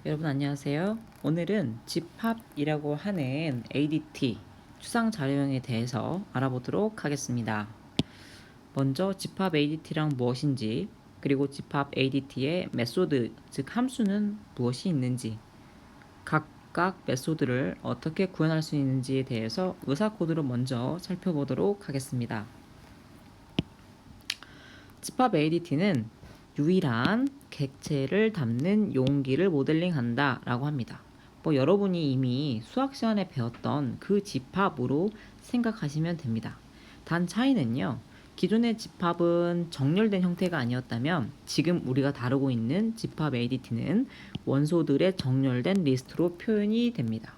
여러분 안녕하세요. 오늘은 집합이라고 하는 ADT 추상 자료형에 대해서 알아보도록 하겠습니다. 먼저 집합 ADT란 무엇인지, 그리고 집합 ADT의 메소드, 즉 함수는 무엇이 있는지, 각각 메소드를 어떻게 구현할 수 있는지에 대해서 의사 코드로 먼저 살펴보도록 하겠습니다. 집합 ADT는 유일한 객체를 담는 용기를 모델링한다 라고 합니다. 여러분이 이미 수학 시간에 배웠던 그 집합으로 생각하시면 됩니다. 단 차이는요, 기존의 집합은 정렬된 형태가 아니었다면 지금 우리가 다루고 있는 집합 ADT는 원소들의 정렬된 리스트로 표현이 됩니다.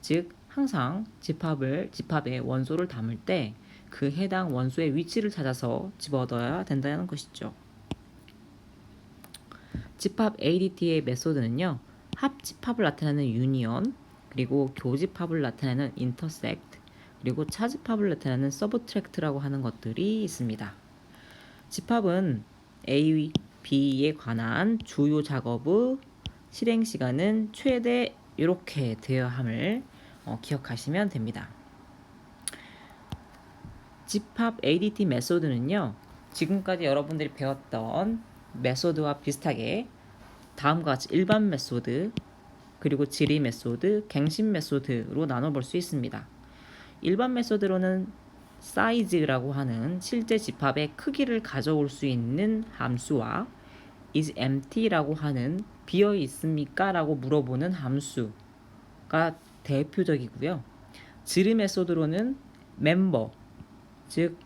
즉 항상 집합의 원소를 담을 때 그 해당 원소의 위치를 찾아서 집어넣어야 된다는 것이죠. 집합 ADT의 메소드는요, 합집합을 나타내는 유니언, 그리고 교집합을 나타내는 인터섹트, 그리고 차집합을 나타내는 서브트랙트라고 하는 것들이 있습니다. 집합은 A, B에 관한 주요 작업의 실행 시간은 최대 이렇게 되어야 함을 기억하시면 됩니다. 집합 ADT 메소드는요, 지금까지 여러분들이 배웠던 메소드와 비슷하게 다음과 같이 일반 메소드, 그리고 지리 메소드, 갱신 메소드로 나눠볼 수 있습니다. 일반 메소드로는 사이즈라고 하는 실제 집합의 크기를 가져올 수 있는 함수와 is empty라고 하는 비어 있습니까? 라고 물어보는 함수가 대표적이고요. 지리 메소드로는 멤버, 즉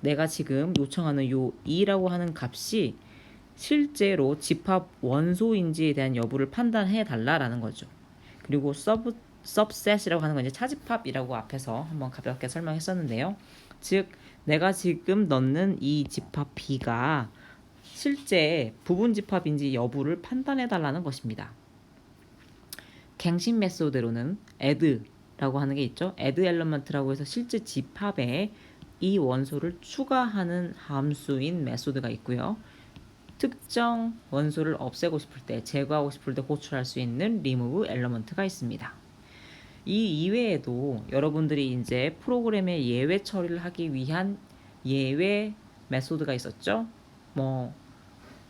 내가 지금 요청하는 요 2라고 하는 값이 실제로 집합 원소인지에 대한 여부를 판단해 달라라는 거죠. 그리고 subset이라고 하는 건 이제 차집합이라고 앞에서 한번 가볍게 설명했었는데요. 즉 내가 지금 넣는 이 집합 B가 실제 부분 집합인지 여부를 판단해 달라는 것입니다. 갱신 메소드로는 add라고 하는 게 있죠. add element라고 해서 실제 집합에 이 원소를 추가하는 함수인 메소드가 있고요. 특정 원소를 없애고 싶을 때, 제거하고 싶을 때 호출할 수 있는 remove element가 있습니다. 이 이외에도 여러분들이 이제 프로그램의 예외 처리를 하기 위한 예외 메소드가 있었죠.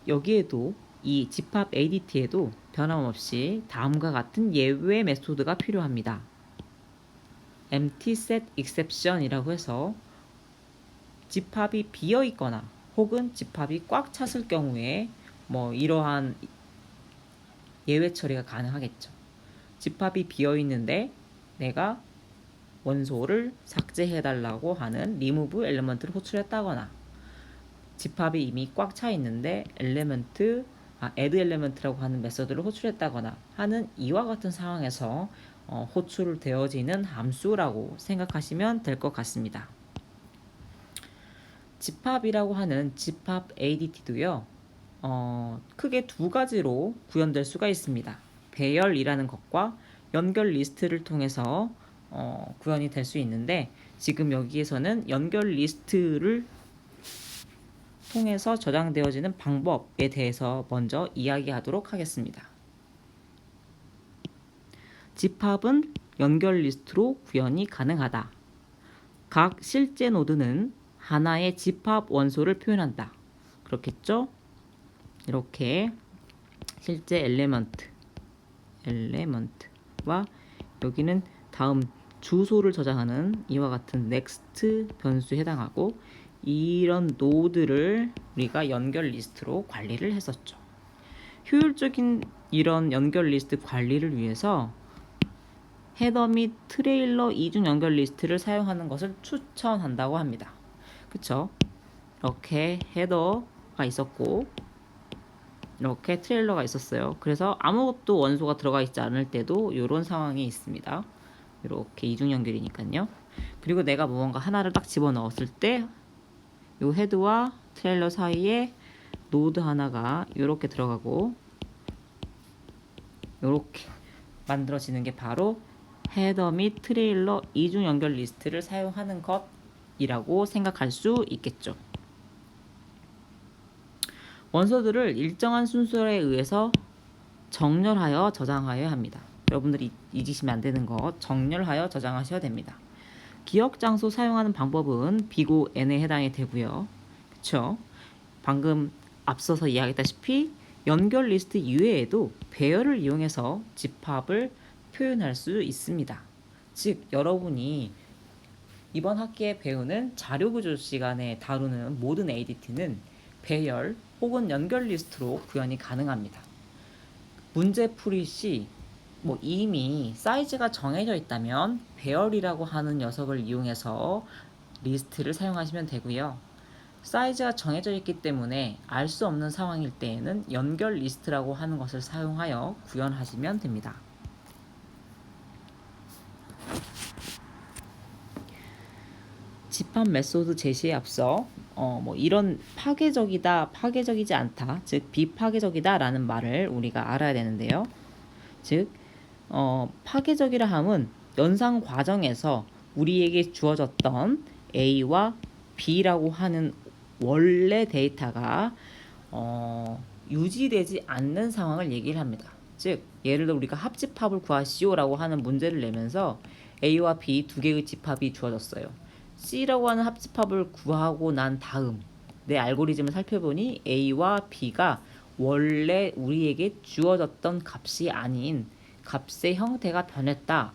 여기에도 이 집합 ADT에도 변함없이 다음과 같은 예외 메소드가 필요합니다. empty set exception이라고 해서 집합이 비어 있거나 혹은 집합이 꽉 찼을 경우에 이러한 예외 처리가 가능하겠죠. 집합이 비어 있는데 내가 원소를 삭제해 달라고 하는 remove element를 호출했다거나, 집합이 이미 꽉 차 있는데 add element라고 하는 메서드를 호출했다거나 하는 이와 같은 상황에서 호출되어지는 함수라고 생각하시면 될 것 같습니다. 집합이라고 하는 집합 ADT도요, 크게 두 가지로 구현될 수가 있습니다. 배열이라는 것과 연결 리스트를 통해서 구현이 될 수 있는데, 지금 여기에서는 연결 리스트를 통해서 저장되어지는 방법에 대해서 먼저 이야기하도록 하겠습니다. 집합은 연결 리스트로 구현이 가능하다. 각 실제 노드는 하나의 집합 원소를 표현한다. 그렇겠죠? 이렇게 실제 엘레먼트와 여기는 다음 주소를 저장하는 이와 같은 next 변수에 해당하고, 이런 노드를 우리가 연결 리스트로 관리를 했었죠. 효율적인 이런 연결 리스트 관리를 위해서 헤더 및 트레일러 이중 연결 리스트를 사용하는 것을 추천한다고 합니다. 그쵸? 이렇게 헤더가 있었고 이렇게 트레일러가 있었어요. 그래서 아무것도 원소가 들어가 있지 않을 때도 이런 상황이 있습니다. 이렇게 이중 연결이니까요. 그리고 내가 무언가 하나를 딱 집어넣었을 때 이 헤드와 트레일러 사이에 노드 하나가 이렇게 들어가고 이렇게 만들어지는 게 바로 헤더 및 트레일러 이중 연결 리스트를 사용하는 것이라고 생각할 수 있겠죠. 원소들을 일정한 순서에 의해서 정렬하여 저장하여야 합니다. 여러분들이 잊으시면 안 되는 것, 정렬하여 저장하셔야 됩니다. 기억 장소 사용하는 방법은 비고 n에 해당이 되고요. 그쵸? 방금 앞서서 이야기했다시피 연결 리스트 이외에도 배열을 이용해서 집합을 표현할 수 있습니다. 즉 여러분이 이번 학기에 배우는 자료구조 시간에 다루는 모든 ADT는 배열 혹은 연결 리스트로 구현이 가능합니다. 문제풀이 시 이미 사이즈가 정해져 있다면 배열이라고 하는 녀석을 이용해서 리스트를 사용하시면 되고요. 사이즈가 정해져 있기 때문에 알 수 없는 상황일 때에는 연결 리스트라고 하는 것을 사용하여 구현하시면 됩니다. 집합 메소드 제시에 앞서 이런 파괴적이다, 파괴적이지 않다, 즉 비파괴적이다 라는 말을 우리가 알아야 되는데요. 즉 파괴적이라 함은 연산 과정에서 우리에게 주어졌던 A와 B라고 하는 원래 데이터가 유지되지 않는 상황을 얘기를 합니다. 즉 예를 들어 우리가 합집합을 구하시오라고 하는 문제를 내면서 A와 B 두 개의 집합이 주어졌어요. C라고 하는 합집합을 구하고 난 다음 내 알고리즘을 살펴보니 A와 B가 원래 우리에게 주어졌던 값이 아닌 값의 형태가 변했다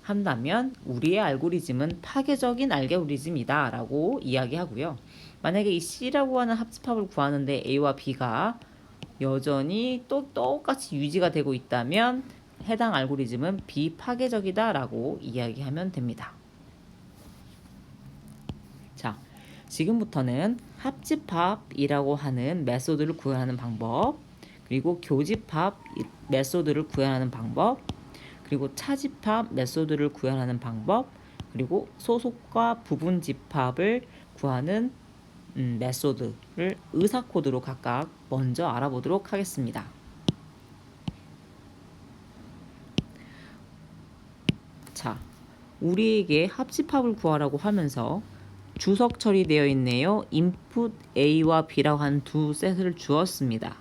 한다면 우리의 알고리즘은 파괴적인 알고리즘이다 라고 이야기하고요. 만약에 이 C라고 하는 합집합을 구하는데 A와 B가 여전히 똑같이 유지가 되고 있다면 해당 알고리즘은 비파괴적이다 라고 이야기하면 됩니다. 자, 지금부터는 합집합이라고 하는 메소드를 구현하는 방법, 그리고 교집합 메소드를 구현하는 방법, 그리고 차집합 메소드를 구현하는 방법, 그리고 소속과 부분 집합을 구하는 메소드를 의사 코드로 각각 먼저 알아보도록 하겠습니다. 자, 우리에게 합집합을 구하라고 하면서 주석 처리되어 있네요. input A와 B라고 한 두 셋을 주었습니다.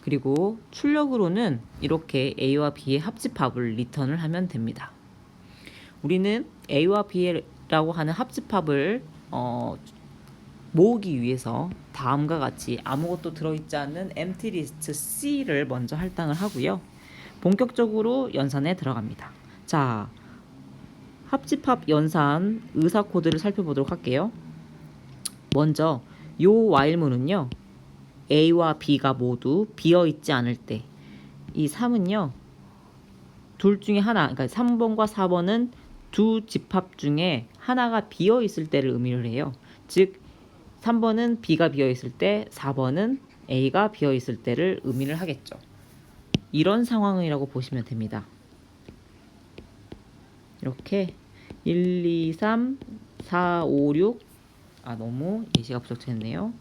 그리고 출력으로는 이렇게 A와 B의 합집합을 리턴을 하면 됩니다. 우리는 A와 B라고 하는 합집합을 모으기 위해서 다음과 같이 아무것도 들어있지 않는 empty list C를 먼저 할당을 하고요. 본격적으로 연산에 들어갑니다. 자, 합집합 연산 의사 코드를 살펴보도록 할게요. 먼저 요 while문은요. A와 B가 모두 비어있지 않을 때 이 3은요. 둘 중에 하나, 그러니까 3번과 4번은 두 집합 중에 하나가 비어있을 때를 의미를 해요. 즉 3번은 B가 비어있을 때 4번은 A가 비어있을 때를 의미를 하겠죠. 이런 상황이라고 보시면 됩니다. 이렇게 1, 2, 3, 4, 5, 6 너무 예시가 부족했네요.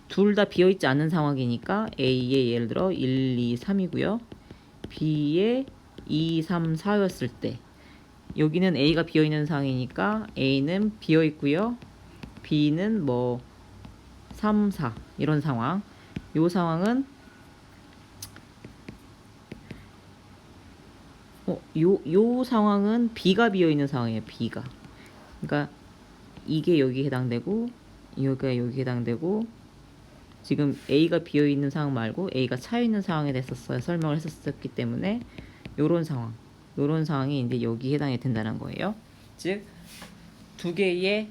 둘 다 비어있지 않는 상황이니까 A의 예를 들어 1, 2, 3이고요. B의 2, 3, 4였을 때 여기는 A가 비어있는 상황이니까 A는 비어있고요. B는 3, 4 이런 상황. 이 상황은 요 상황은 B가 비어있는 상황이에요. B가. 그러니까 이게 여기 해당되고 여기가 여기 해당되고 지금 A가 비어있는 상황 말고 A가 차여있는 상황에 대해서 설명을 했었기 때문에 요런 상황이 이제 여기 해당이 된다는 거예요. 즉 두 개의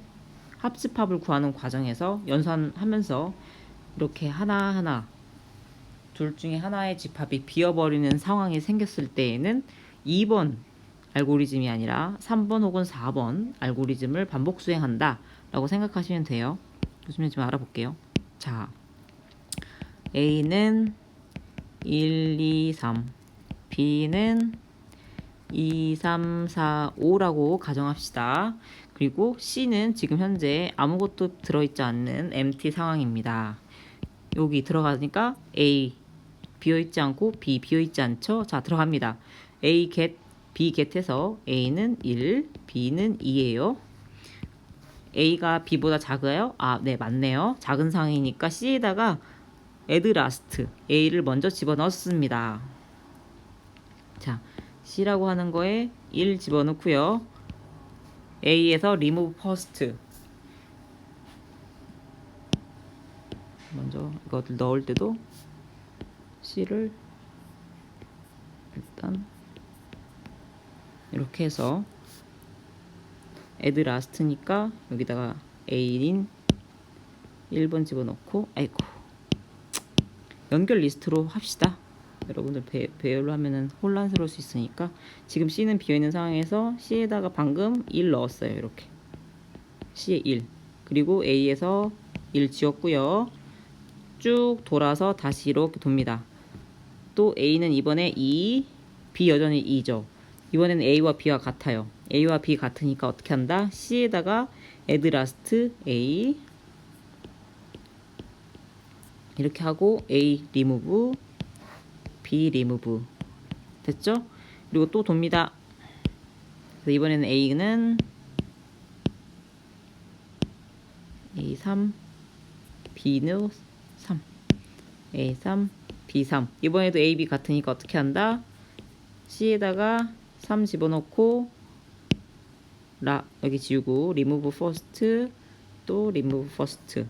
합집합을 구하는 과정에서 연산하면서 이렇게 하나하나 둘 중에 하나의 집합이 비어버리는 상황이 생겼을 때에는 2번 알고리즘이 아니라 3번 혹은 4번 알고리즘을 반복 수행한다 라고 생각하시면 돼요. 요즘에 좀 알아볼게요. 자, A는 1, 2, 3 B는 2, 3, 4, 5라고 가정합시다. 그리고 C는 지금 현재 아무것도 들어있지 않는 empty 상황입니다. 여기 들어가니까 A 비어있지 않고 B 비어있지 않죠? 자, 들어갑니다. A get, B get 해서 A는 1, B는 2예요. A가 B보다 작아요? 아, 네, 맞네요. 작은 상황이니까 C에다가 add last A를 먼저 집어넣습니다. 자, C라고 하는 거에 1 집어넣고요. A에서 remove first 먼저 이것을 넣을 때도 C를 일단 이렇게 해서 add last니까 여기다가 A인 1번 집어넣고 아이고 연결 리스트로 합시다. 여러분들 배열로 하면은 혼란스러울 수 있으니까 지금 C는 비어있는 상황에서 C에다가 방금 1 넣었어요. 이렇게 C에 1 그리고 A에서 1 지웠고요. 쭉 돌아서 다시 이렇게 돕니다. 또 A는 이번에 2 B 여전히 2죠. 이번에는 A와 B와 같아요. A와 B 같으니까 어떻게 한다? C에다가 add last A 이렇게 하고 A remove B remove 됐죠? 그리고 또 돕니다. 그래서 이번에는 A는 A3 B는 3 A3 B3 이번에도 A, B 같으니까 어떻게 한다? C에다가 3 집어넣고 여기 지우고 remove first 또 remove first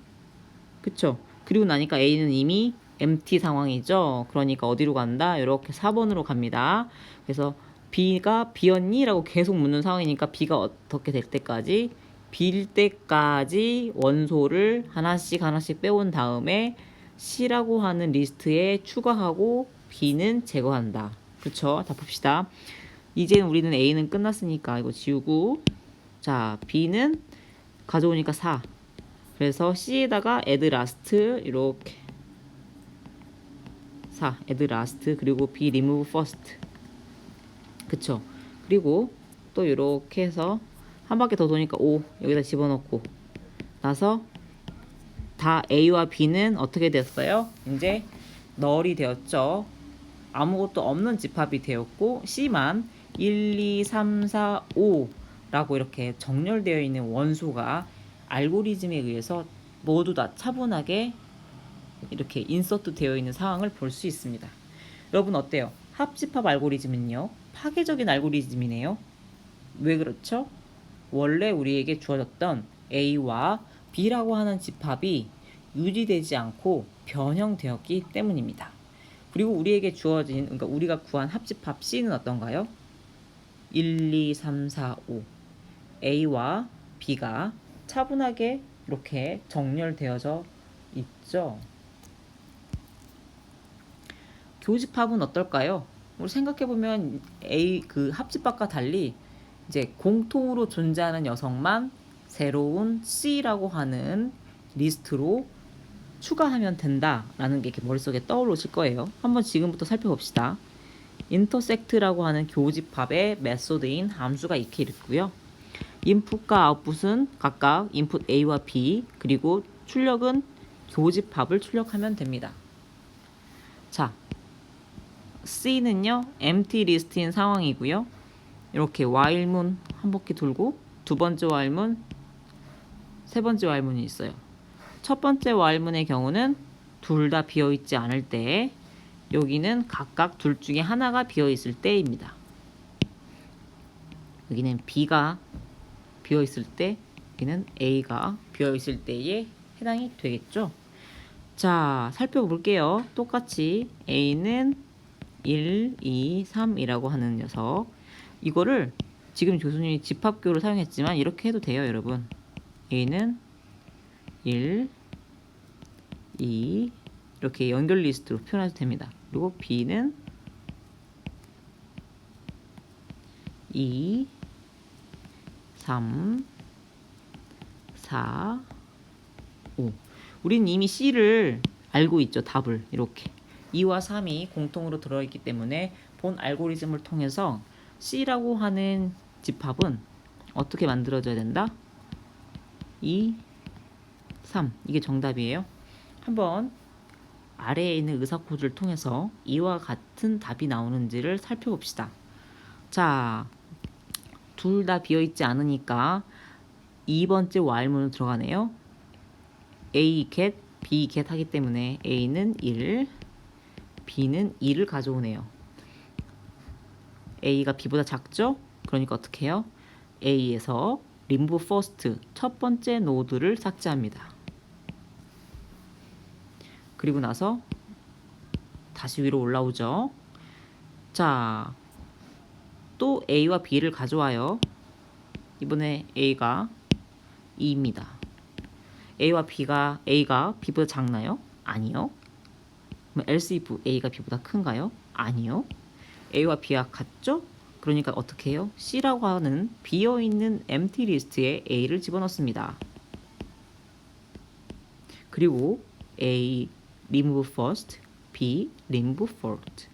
그쵸? 그리고 나니까 A는 이미 empty 상황이죠. 그러니까 어디로 간다? 이렇게 4번으로 갑니다. 그래서 B가 비었니? 라고 계속 묻는 상황이니까 B가 어떻게 될 때까지 빌 때까지 원소를 하나씩 빼온 다음에 C라고 하는 리스트에 추가하고 B는 제거한다. 그쵸? 다 봅시다. 이제 우리는 A는 끝났으니까 이거 지우고 자 B는 가져오니까 4 그래서 C에다가 add last 이렇게 4 add last 그리고 B remove first 그쵸 그리고 또 이렇게 해서 한 바퀴 더 도니까 5 여기다 집어넣고 나서 다 A와 B는 어떻게 됐어요? 이제 널이 되었죠. 아무것도 없는 집합이 되었고 C만 1, 2, 3, 4, 5 라고 이렇게 정렬되어 있는 원소가 알고리즘에 의해서 모두 다 차분하게 이렇게 인서트 되어 있는 상황을 볼 수 있습니다. 여러분 어때요? 합집합 알고리즘은요 파괴적인 알고리즘이네요. 왜 그렇죠? 원래 우리에게 주어졌던 A와 B라고 하는 집합이 유지되지 않고 변형되었기 때문입니다. 그리고 우리에게 주어진 그러니까 우리가 구한 합집합 C는 어떤가요? 1, 2, 3, 4, 5 A와 B가 차분하게 이렇게 정렬되어져 있죠. 교집합은 어떨까요? 우리 생각해보면 A 그 합집합과 달리 이제 공통으로 존재하는 녀석만 새로운 C라고 하는 리스트로 추가하면 된다라는 게 이렇게 머릿속에 떠오르실 거예요. 한번 지금부터 살펴봅시다. 인터섹트라고 하는 교집합의 메소드인 함수가 이렇게 있고요. 인풋과 아웃풋은 각각 인풋 A와 B 그리고 출력은 교집합을 출력하면 됩니다. 자, C는요 empty 리스트인 상황이고요. 이렇게 while문 한 바퀴 돌고 두 번째 while문, 세 번째 while문이 있어요. 첫 번째 while문의 경우는 둘 다 비어 있지 않을 때 여기는 각각 둘 중에 하나가 비어 있을 때입니다. 여기는 B가 비어 있을 때 여기는 A가 비어 있을 때에 해당이 되겠죠. 자, 살펴볼게요. 똑같이 A는 1, 2, 3이라고 하는 녀석 이거를 지금 교수님이 집합교를 사용했지만 이렇게 해도 돼요. 여러분 A는 1, 2 이렇게 연결 리스트로 표현해도 됩니다. 그리고 B는 2, 3, 4, 5 우린 이미 C를 알고 있죠. 답을 이렇게 2와 3이 공통으로 들어있기 때문에 본 알고리즘을 통해서 C라고 하는 집합은 어떻게 만들어져야 된다? 2, 3 이게 정답이에요. 한번 아래에 있는 의사코드를 통해서 이와 같은 답이 나오는지를 살펴봅시다. 자, 둘 다 비어있지 않으니까 2번째 while문으로 들어가네요. A get, B get 하기 때문에 A는 1, B는 2를 가져오네요. A가 B보다 작죠? 그러니까 어떻게 해요? A에서 remove first, 첫 번째 노드를 삭제합니다. 그리고 나서 다시 위로 올라오죠. 자, 또 A와 B를 가져와요. 이번에 A가 2입니다. A가 B보다 작나요? 아니요. 그럼 else if A가 B보다 큰가요? 아니요. A와 B가 같죠? 그러니까 어떻게 해요? C라고 하는 비어있는 empty 리스트에 A를 집어넣습니다. 그리고 A remove first, B remove fourth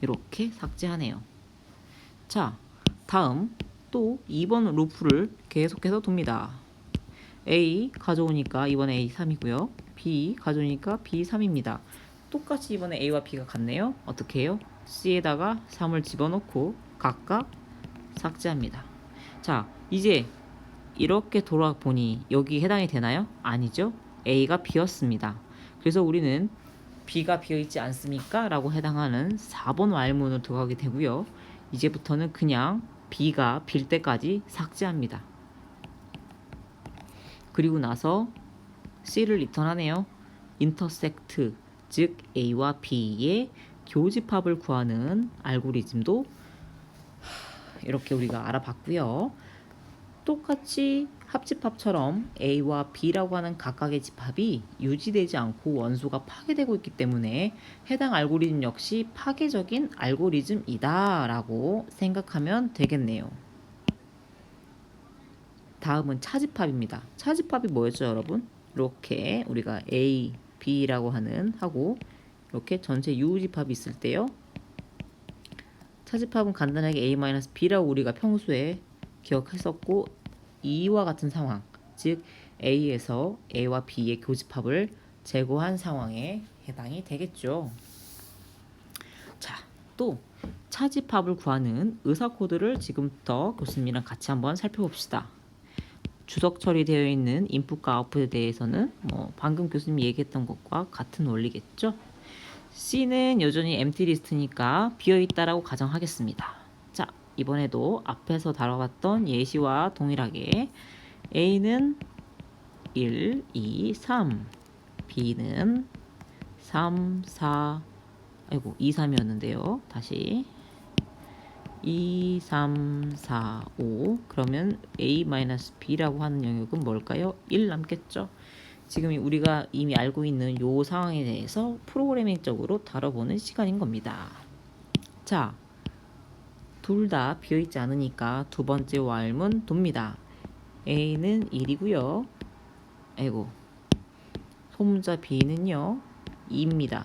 이렇게 삭제하네요. 자, 다음 또 2번 루프를 계속해서 돕니다. A 가져오니까 이번에 A 3이고요. B 가져오니까 B 3입니다. 똑같이 이번에 A와 B가 같네요. 어떻게 해요? C에다가 3을 집어넣고 각각 삭제합니다. 자, 이제 이렇게 돌아보니 여기 해당이 되나요? 아니죠. A가 B였습니다. 그래서 우리는 B가 비어있지 않습니까? 라고 해당하는 4번 while문으로 들어가게 되고요. 이제부터는 그냥 B가 빌 때까지 삭제합니다. 그리고 나서 C를 리턴하네요. intersect, 즉 A와 B의 교집합을 구하는 알고리즘도 이렇게 우리가 알아봤고요. 똑같이 합집합처럼 A와 B라고 하는 각각의 집합이 유지되지 않고 원소가 파괴되고 있기 때문에 해당 알고리즘 역시 파괴적인 알고리즘이다 라고 생각하면 되겠네요. 다음은 차집합입니다. 차집합이 뭐였죠, 여러분? 이렇게 우리가 A, B라고 하고 이렇게 전체 유집합이 있을 때요. 차집합은 간단하게 A-B라고 우리가 평소에 기억했었고 이와 같은 상황, 즉 A에서 A와 B의 교집합을 제거한 상황에 해당이 되겠죠. 자, 또 차집합을 구하는 의사 코드를 지금부터 교수님이랑 같이 한번 살펴봅시다. 주석 처리되어 있는 인풋과 아웃풋에 대해서는 방금 교수님이 얘기했던 것과 같은 원리겠죠. C는 여전히 empty 리스트니까 비어있다라고 가정하겠습니다. 자, 이번에도 앞에서 다뤄봤던 예시와 동일하게 A는 1, 2, 3, B는 3, 4, 2, 3이었는데요. 다시 2, 3, 4, 5 그러면 A-B라고 하는 영역은 뭘까요? 1 남겠죠? 지금 우리가 이미 알고 있는 요 상황에 대해서 프로그래밍적으로 다뤄보는 시간인 겁니다. 자, 둘 다 비어있지 않으니까 두 번째 while문 돕니다. A는 1이고요. 소문자 B는요 2입니다.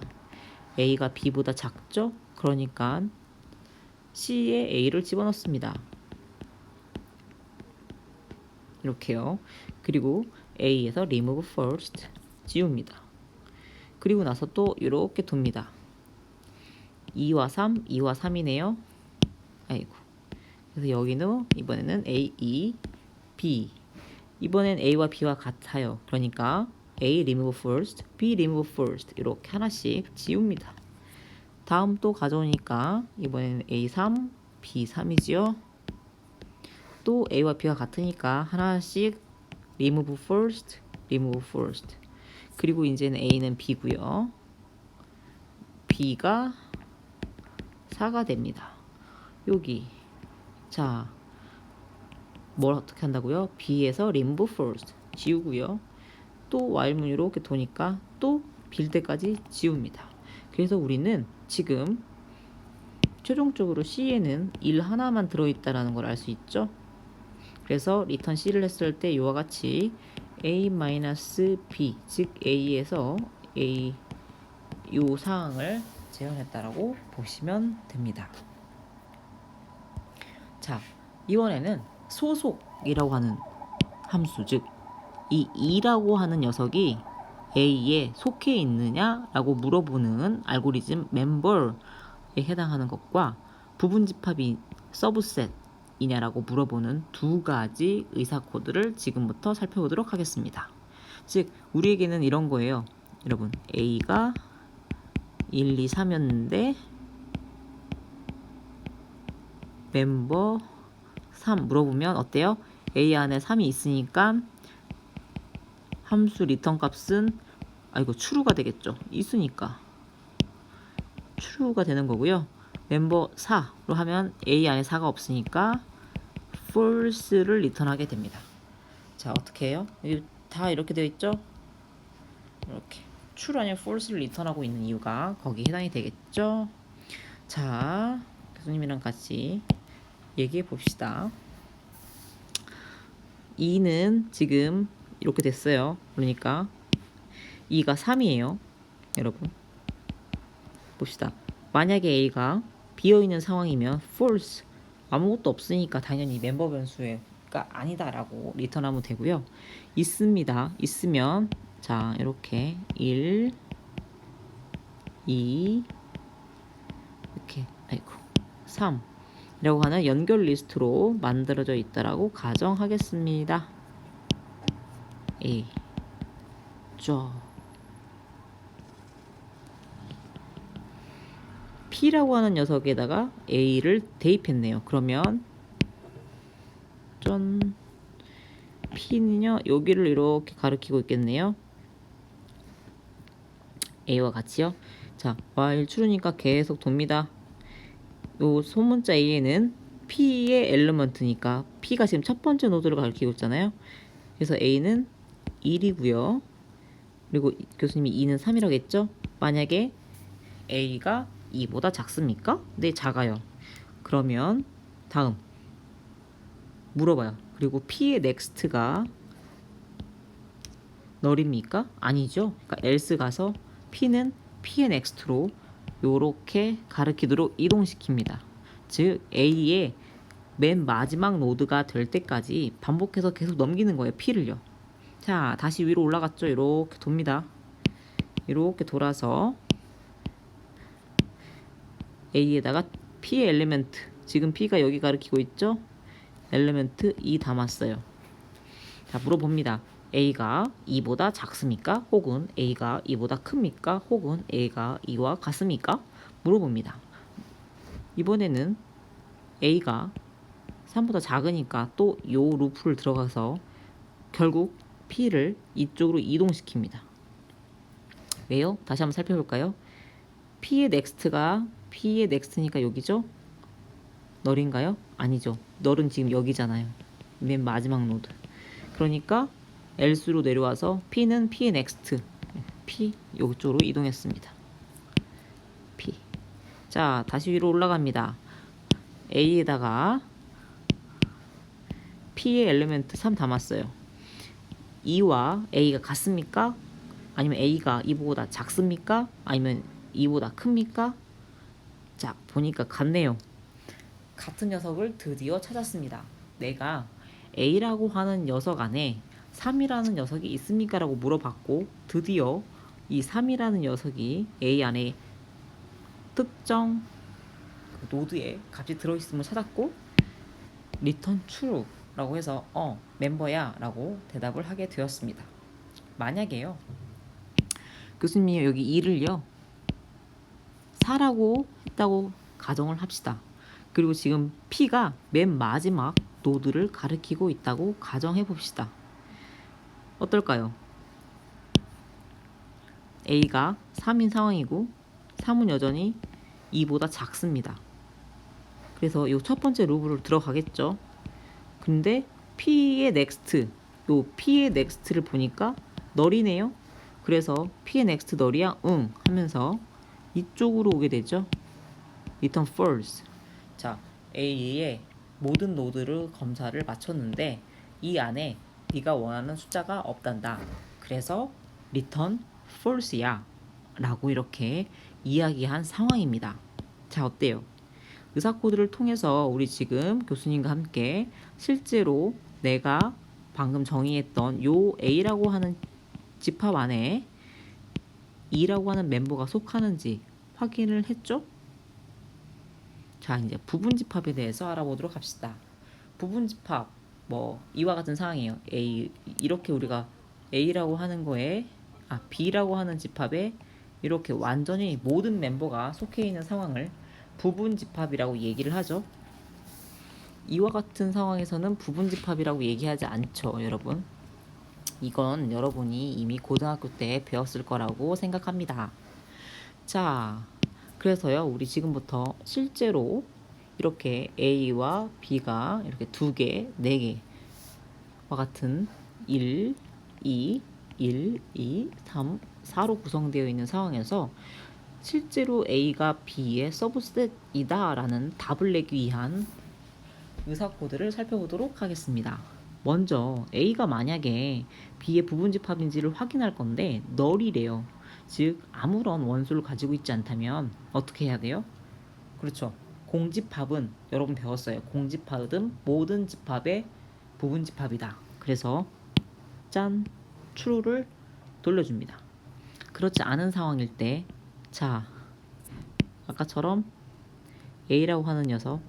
A가 B보다 작죠? 그러니까 C에 A를 집어넣습니다. 이렇게요. 그리고 A에서 remove first 지웁니다. 그리고 나서 또 이렇게 돕니다. 2와 3, 2와 3이네요. 그래서 여기는 이번에는 A, E, B. 이번엔 A와 B와 같아요. 그러니까 A remove first, B remove first 이렇게 하나씩 지웁니다. 다음 또 가져오니까 이번에는 A3, B3이지요. 또 A와 B가 같으니까 하나씩 remove first, remove first. 그리고 이제는 A는 B고요. B가 4가 됩니다. 여기 자, 뭘 어떻게 한다고요? B에서 remove first 지우고요. 또 while문 이렇게 도니까 또 빌 때까지 지웁니다. 그래서 우리는 지금 최종적으로 C에는 1 하나만 들어있다라는 걸 알 수 있죠. 그래서 리턴 C를 했을 때 이와 같이 A-B, 즉 A에서 A 요 상황을 재현했다라고 보시면 됩니다. 자, 이번에는 소속이라고 하는 함수, 즉 이 2라고 하는 녀석이 A에 속해 있느냐라고 물어보는 알고리즘 멤버에 해당하는 것과 부분 집합이 서브셋 A이냐라고 물어보는 두 가지 의사 코드를 지금부터 살펴보도록 하겠습니다. 즉 우리에게는 이런 거예요. 여러분 A가 1, 2, 3이었는데 멤버 3 물어보면 어때요? A 안에 3이 있으니까 함수 리턴 값은 true가 되겠죠. 있으니까 true가 되는 거고요. 멤버 4로 하면 A 안에 4가 없으니까 false를 리턴하게 됩니다. 자, 어떻게 해요? 다 이렇게 되어 있죠? 이렇게 true 아니면 false를 리턴하고 있는 이유가 거기에 해당이 되겠죠? 자, 교수님이랑 같이 얘기해 봅시다. 2는 지금 이렇게 됐어요. 그러니까 2가 3이에요. 여러분 봅시다. 만약에 A가 비어있는 상황이면 false, 아무것도 없으니까 당연히 멤버 변수가 아니다라고 리턴하면 되고요. 있습니다. 있으면 자 이렇게 1, 2 이렇게 3 이라고 하는 연결 리스트로 만들어져 있다라고 가정하겠습니다. A P라고 하는 녀석에다가 A를 대입했네요. 그러면 P는요 여기를 이렇게 가리키고 있겠네요. A와 같이요. 자, while true니까 계속 돕니다. 요 소문자 A에는 P의 엘리먼트니까 P가 지금 첫 번째 노드를 가리키고 있잖아요. 그래서 A는 1이고요. 그리고 교수님이 2는 3이라고 했죠. 만약에 A가 2보다 작습니까? 네, 작아요. 그러면 다음 물어봐요. 그리고 P의 next가 널입니까? 아니죠. 그러니까 else 가서 P는 P의 next로 요렇게 가리키도록 이동시킵니다. 즉 A의 맨 마지막 노드가 될 때까지 반복해서 계속 넘기는 거예요. P를요. 자, 다시 위로 올라갔죠. 이렇게 돕니다. 이렇게 돌아서 A에다가 P의 엘리멘트, 지금 P가 여기 가리키고 있죠? 엘리멘트 2 담았어요. 자, 물어봅니다. A가 2보다 작습니까? 혹은 A가 2보다 큽니까? 혹은 A가 2와 같습니까? 물어봅니다. 이번에는 A가 3보다 작으니까 또 요 루프를 들어가서 결국 P를 이쪽으로 이동시킵니다. 왜요? 다시 한번 살펴볼까요? P의 next니까 여기죠? 널인가요? 아니죠. 널은 지금 여기잖아요. 맨 마지막 노드. 그러니까 else로 내려와서 P는 P의 next, P 이쪽으로 이동했습니다. P. 자, 다시 위로 올라갑니다. A에다가 P의 엘리멘트 3 담았어요. 2와 A가 같습니까? 아니면 A가 2보다 작습니까? 아니면 2보다 큽니까? 자, 보니까 같네요. 같은 녀석을 드디어 찾았습니다. 내가 A라고 하는 녀석 안에 3이라는 녀석이 있습니까? 라고 물어봤고 드디어 이 3이라는 녀석이 A 안에 특정 노드에 값이 들어있음을 찾았고 return true 라고 해서 멤버야 라고 대답을 하게 되었습니다. 만약에요 교수님이 여기 2를요 4라고 했다고 가정을 합시다. 그리고 지금 P가 맨 마지막 노드를 가리키고 있다고 가정해 봅시다. 어떨까요? A가 3인 상황이고 3은 여전히 2보다 작습니다. 그래서 이 첫 번째 루브를 들어가겠죠. 근데 P의 next를 보니까 널이네요. 그래서 P의 next 널이야 응 하면서 이쪽으로 오게 되죠. return false. 자, A의 모든 노드를 검사를 마쳤는데 이 안에 네가 원하는 숫자가 없단다. 그래서 return false야 라고 이렇게 이야기한 상황입니다. 자, 어때요? 의사 코드를 통해서 우리 지금 교수님과 함께 실제로 내가 방금 정의했던 요 A라고 하는 집합 안에 E라고 하는 멤버가 속하는지 확인을 했죠? 자, 이제 부분 집합에 대해서 알아보도록 합시다. 부분집합 뭐 이와 같은 상황이에요. A 이렇게 우리가 A라고 하는 거에 B라고 하는 집합에 이렇게 완전히 모든 멤버가 속해 있는 상황을 부분집합이라고 얘기를 하죠. 이와 같은 상황에서는 부분집합이라고 얘기하지 않죠, 여러분. 이건 여러분이 이미 고등학교 때 배웠을 거라고 생각합니다. 자, 그래서요, 우리 지금부터 실제로 이렇게 A와 B가 이렇게 2개, 4개와 같은 1, 2, 1, 2, 3, 4로 구성되어 있는 상황에서 실제로 A가 B의 서브셋이다 라는 답을 내기 위한 의사 코드를 살펴보도록 하겠습니다. 먼저 A가 만약에 B의 부분집합인지를 확인할 건데 널이래요. 즉 아무런 원소를 가지고 있지 않다면 어떻게 해야 돼요? 그렇죠. 공집합은 여러분 배웠어요. 공집합은 모든 집합의 부분집합이다. 그래서 짠! true를 돌려줍니다. 그렇지 않은 상황일 때 자, 아까처럼 A라고 하는 녀석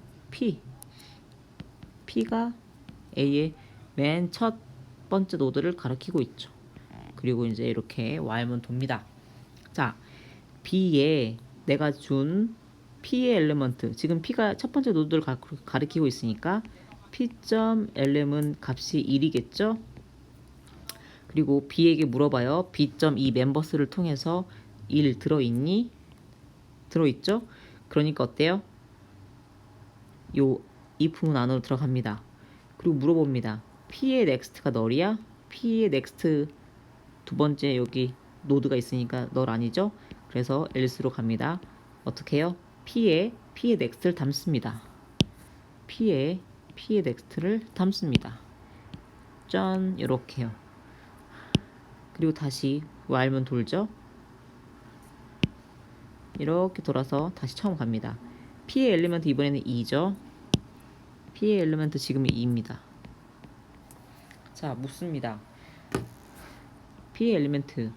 P가 A의 맨 첫 번째 노드를 가리키고 있죠. 그리고 이제 이렇게 while문 돕니다. 자, B에 내가 준 P의 엘리먼트, 지금 P가 첫 번째 노드를 가리키고 있으니까 P.element 값이 1이겠죠? 그리고 B에게 물어봐요. B.이 멤버스를 통해서 1 들어있니? 들어있죠? 그러니까 어때요? 요 if문 안으로 들어갑니다. 그리고 물어봅니다. P의 next가 널이야? P의 next 두 번째 여기 노드가 있으니까 널 아니죠? 그래서 else로 갑니다. 어떻게 해요? P의 next를 담습니다. P의 next를 담습니다. 짠, 이렇게요. 그리고 다시 while문 돌죠? 이렇게 돌아서 다시 처음 갑니다. P의 엘리먼트 이번에는 2죠. P의 엘리먼트 지금이 2입니다. 자, 묻습니다. P의 엘리먼트가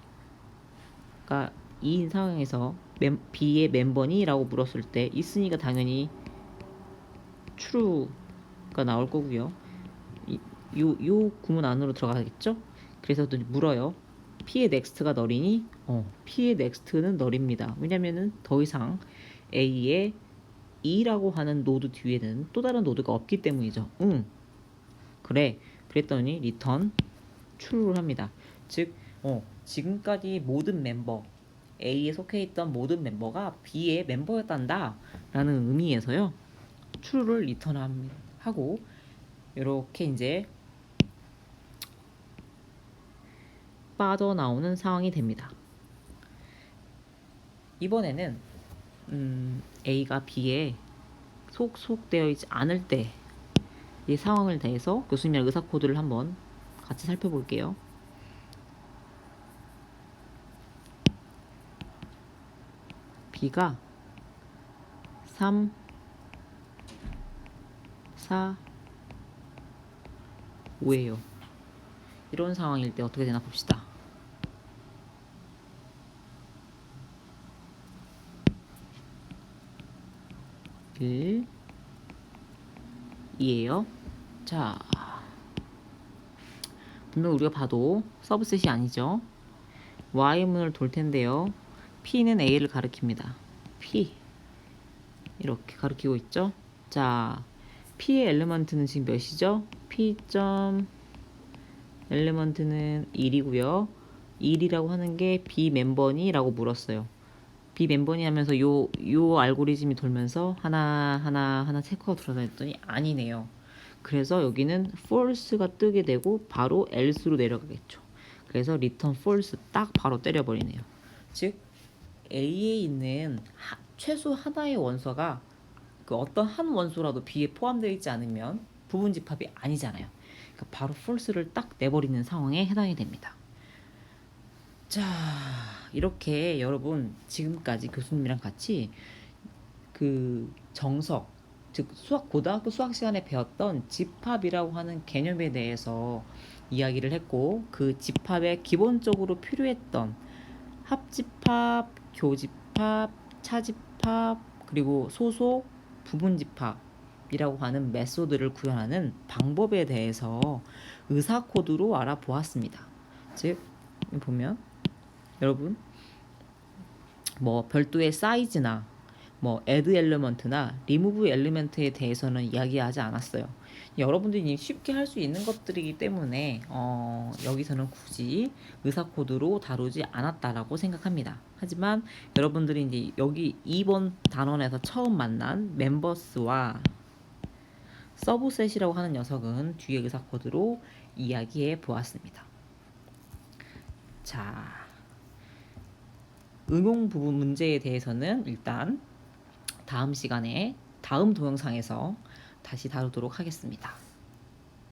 2인 상황에서 B의 멤버니? 라고 물었을 때 있으니까 당연히 true가 나올 거고요. 요 구문 안으로 들어가겠죠? 그래서 또 물어요. P의 next가 널이니? P의 next는 널입니다. 왜냐면은 더 이상 A의 E라고 하는 노드 뒤에는 또 다른 노드가 없기 때문이죠. 그래. 그랬더니 return true를 합니다. 즉, 지금까지 모든 멤버 A에 속해 있던 모든 멤버가 B의 멤버였단다 라는 의미에서요. true를 return 하고 이렇게 이제 빠져나오는 상황이 됩니다. 이번에는 A가 B에 속되어 있지 않을 때 이 상황을 대해서 교수님이랑 의사 코드를 한번 같이 살펴볼게요. B가 3, 4, 5예요. 이런 상황일 때 어떻게 되나 봅시다. 일 2예요. 자, 분명 우리가 봐도 서브셋이 아니죠. Y문을 돌 텐데요. P는 A를 가리킵니다. P 이렇게 가리키고 있죠. 자, P의 엘리먼트는 지금 몇이죠? P. 엘리먼트는 1이고요. 1이라고 하는 게 B 멤버니? 라고 물었어요. B 멤버니 하면서 요 알고리즘이 돌면서 하나 체크가 들어다녔더니 아니네요. 그래서 여기는 false가 뜨게 되고 바로 else로 내려가겠죠. 그래서 return false 딱 바로 때려버리네요. 즉 A에 있는 최소 하나의 원소가 그 어떤 한 원소라도 B에 포함되어 있지 않으면 부분집합이 아니잖아요. 그러니까 바로 false를 딱 내버리는 상황에 해당이 됩니다. 자, 이렇게 여러분 지금까지 교수님이랑 같이 그 정석, 즉 고등학교 수학 시간에 배웠던 집합이라고 하는 개념에 대해서 이야기를 했고, 그 집합에 기본적으로 필요했던 합집합, 교집합, 차집합, 그리고 소속, 부분집합, 이라고 하는 메소드를 구현하는 방법에 대해서 의사 코드로 알아보았습니다. 즉 보면 여러분 뭐 별도의 사이즈나 뭐 add 엘리먼트나 remove 엘리먼트에 대해서는 이야기하지 않았어요. 여러분들이 쉽게 할 수 있는 것들이기 때문에 여기서는 굳이 의사 코드로 다루지 않았다라고 생각합니다. 하지만 여러분들이 이제 여기 2번 단원에서 처음 만난 멤버스와 서브셋이라고 하는 녀석은 뒤에 의사 코드로 이야기해 보았습니다. 자, 응용 부분 문제에 대해서는 일단 다음 시간에 다음 동영상에서 다시 다루도록 하겠습니다.